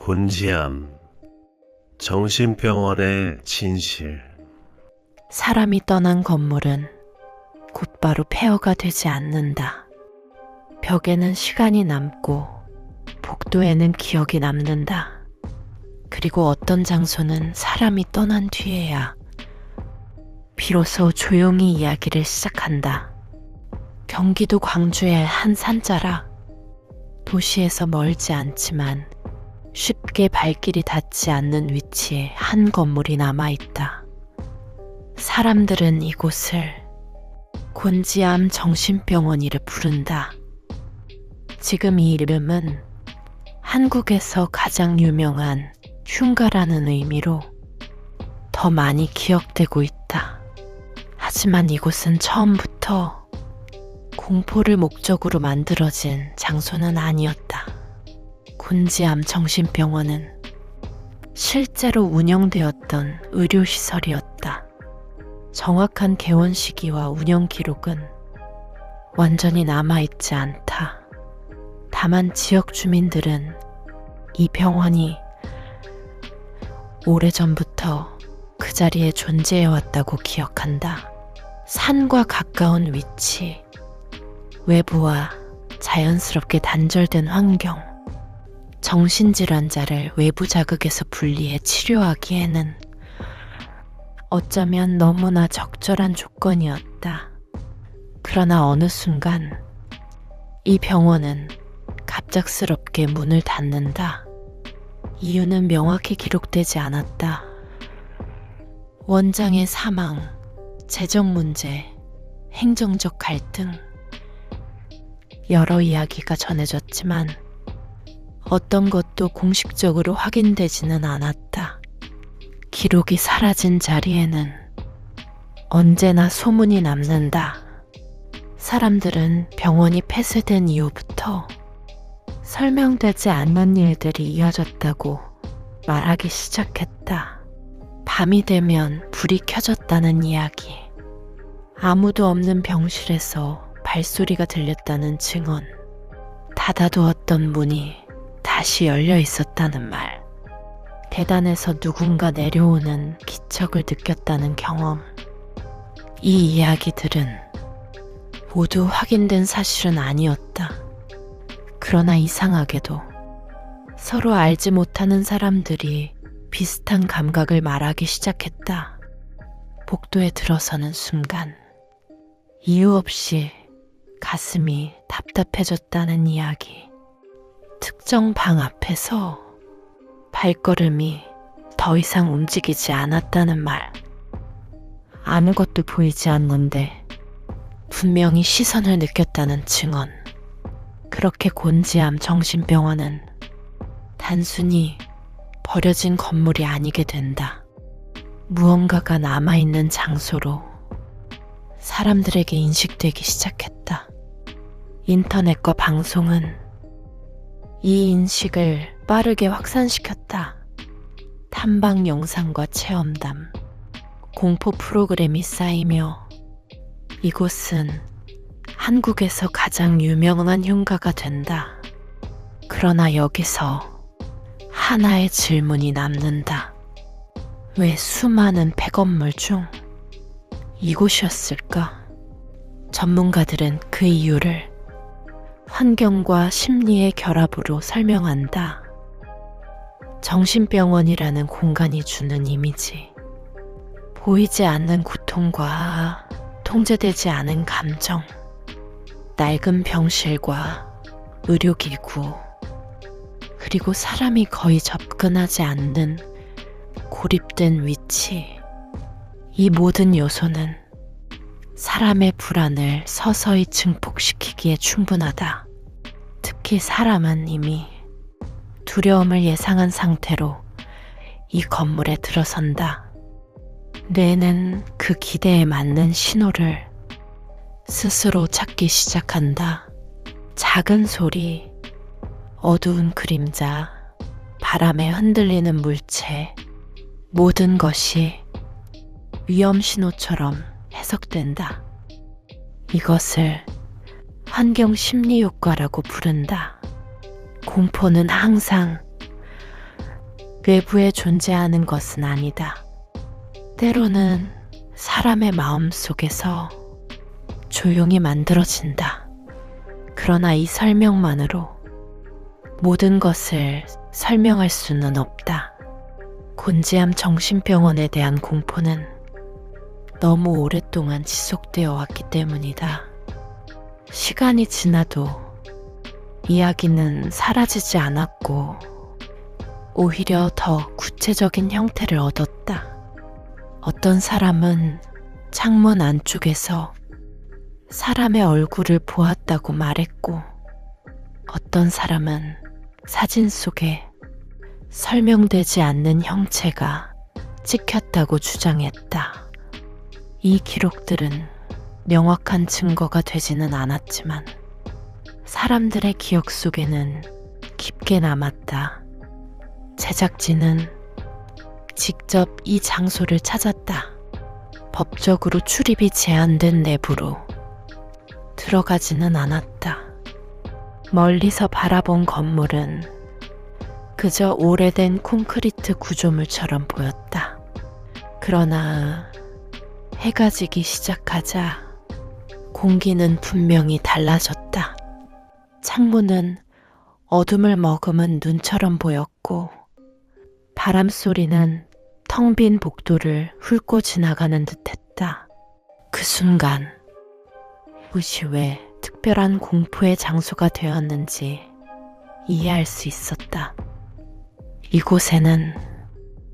곤지암, 정신병원의 진실. 사람이 떠난 건물은 곧바로 폐허가 되지 않는다. 벽에는 시간이 남고 복도에는 기억이 남는다. 그리고 어떤 장소는 사람이 떠난 뒤에야 비로소 조용히 이야기를 시작한다. 경기도 광주의 한 산자락. 도시에서 멀지 않지만 쉽게 발길이 닿지 않는 위치에 한 건물이 남아있다. 사람들은 이곳을 곤지암 정신병원이라 부른다. 지금 이 이름은 한국에서 가장 유명한 흉가라는 의미로 더 많이 기억되고 있다. 하지만 이곳은 처음부터 공포를 목적으로 만들어진 장소는 아니었다. 곤지암 정신병원은 실제로 운영되었던 의료시설이었다. 정확한 개원 시기와 운영 기록은 완전히 남아있지 않다. 다만 지역 주민들은 이 병원이 오래전부터 그 자리에 존재해왔다고 기억한다. 산과 가까운 위치, 외부와 자연스럽게 단절된 환경, 정신질환자를 외부 자극에서 분리해 치료하기에는 어쩌면 너무나 적절한 조건이었다. 그러나 어느 순간 이 병원은 갑작스럽게 문을 닫는다. 이유는 명확히 기록되지 않았다. 원장의 사망, 재정 문제, 행정적 갈등, 여러 이야기가 전해졌지만 어떤 것도 공식적으로 확인되지는 않았다. 기록이 사라진 자리에는 언제나 소문이 남는다. 사람들은 병원이 폐쇄된 이후부터 설명되지 않는 일들이 이어졌다고 말하기 시작했다. 밤이 되면 불이 켜졌다는 이야기, 아무도 없는 병실에서 발소리가 들렸다는 증언, 닫아두었던 문이 다시 열려 있었다는 말, 계단에서 누군가 내려오는 기척을 느꼈다는 경험. 이 이야기들은 모두 확인된 사실은 아니었다. 그러나 이상하게도 서로 알지 못하는 사람들이 비슷한 감각을 말하기 시작했다. 복도에 들어서는 순간 이유 없이 가슴이 답답해졌다는 이야기. 특정 방 앞에서 발걸음이 더 이상 움직이지 않았다는 말. 아무것도 보이지 않는데 분명히 시선을 느꼈다는 증언. 그렇게 곤지암 정신병원은 단순히 버려진 건물이 아니게 된다. 무언가가 남아있는 장소로 사람들에게 인식되기 시작했다. 인터넷과 방송은 이 인식을 빠르게 확산시켰다. 탐방 영상과 체험담, 공포 프로그램이 쌓이며 이곳은 한국에서 가장 유명한 흉가가 된다. 그러나 여기서 하나의 질문이 남는다. 왜 수많은 폐건물 중 이곳이었을까? 전문가들은 그 이유를 환경과 심리의 결합으로 설명한다. 정신병원이라는 공간이 주는 이미지, 보이지 않는 고통과 통제되지 않은 감정, 낡은 병실과 의료기구, 그리고 사람이 거의 접근하지 않는 고립된 위치. 이 모든 요소는 사람의 불안을 서서히 증폭시키기에 충분하다. 특히 사람은 이미 두려움을 예상한 상태로 이 건물에 들어선다. 뇌는 그 기대에 맞는 신호를 스스로 찾기 시작한다. 작은 소리, 어두운 그림자, 바람에 흔들리는 물체, 모든 것이 위험 신호처럼 해석된다. 이것을 환경 심리 효과라고 부른다. 공포는 항상 외부에 존재하는 것은 아니다. 때로는 사람의 마음 속에서 조용히 만들어진다. 그러나 이 설명만으로 모든 것을 설명할 수는 없다. 곤지암 정신병원에 대한 공포는 너무 오랫동안 지속되어 왔기 때문이다. 시간이 지나도 이야기는 사라지지 않았고 오히려 더 구체적인 형태를 얻었다. 어떤 사람은 창문 안쪽에서 사람의 얼굴을 보았다고 말했고, 어떤 사람은 사진 속에 설명되지 않는 형체가 찍혔다고 주장했다. 이 기록들은 명확한 증거가 되지는 않았지만 사람들의 기억 속에는 깊게 남았다. 제작진은 직접 이 장소를 찾았다. 법적으로 출입이 제한된 내부로 들어가지는 않았다. 멀리서 바라본 건물은 그저 오래된 콘크리트 구조물처럼 보였다. 그러나 해가 지기 시작하자 공기는 분명히 달라졌다. 창문은 어둠을 머금은 눈처럼 보였고 바람 소리는 텅 빈 복도를 훑고 지나가는 듯했다. 그 순간 이곳이 왜 특별한 공포의 장소가 되었는지 이해할 수 있었다. 이곳에는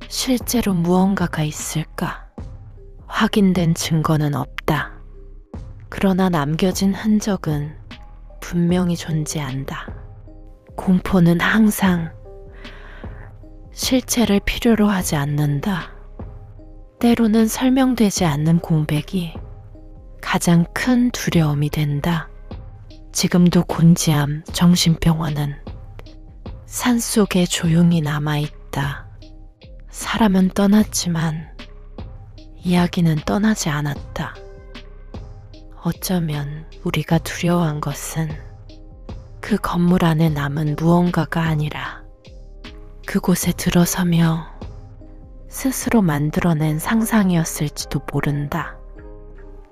실제로 무언가가 있을까? 확인된 증거는 없다. 그러나 남겨진 흔적은 분명히 존재한다. 공포는 항상 실체를 필요로 하지 않는다. 때로는 설명되지 않는 공백이 가장 큰 두려움이 된다. 지금도 곤지암 정신병원은 산속에 조용히 남아있다. 사람은 떠났지만 이야기는 떠나지 않았다. 어쩌면 우리가 두려워한 것은 그 건물 안에 남은 무언가가 아니라 그곳에 들어서며 스스로 만들어낸 상상이었을지도 모른다.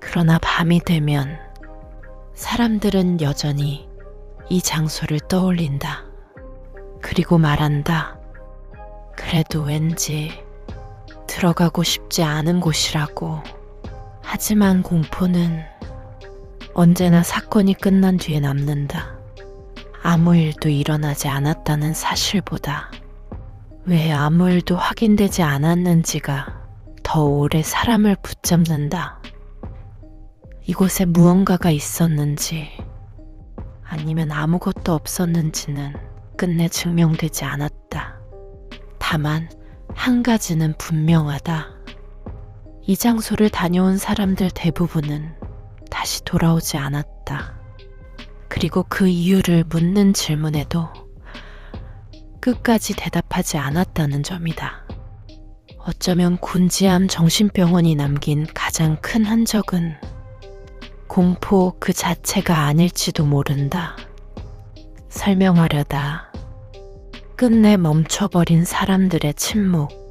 그러나 밤이 되면 사람들은 여전히 이 장소를 떠올린다. 그리고 말한다. 그래도 왠지 들어가고 싶지 않은 곳이라고. 하지만 공포는 언제나 사건이 끝난 뒤에 남는다. 아무 일도 일어나지 않았다는 사실보다 왜 아무 일도 확인되지 않았는지가 더 오래 사람을 붙잡는다. 이곳에 무언가가 있었는지 아니면 아무것도 없었는지는 끝내 증명되지 않았다. 다만 한 가지는 분명하다. 이 장소를 다녀온 사람들 대부분은 다시 돌아오지 않았다. 그리고 그 이유를 묻는 질문에도 끝까지 대답하지 않았다는 점이다. 어쩌면 곤지암 정신병원이 남긴 가장 큰 흔적은 공포 그 자체가 아닐지도 모른다. 설명하려다 끝내 멈춰버린 사람들의 침묵.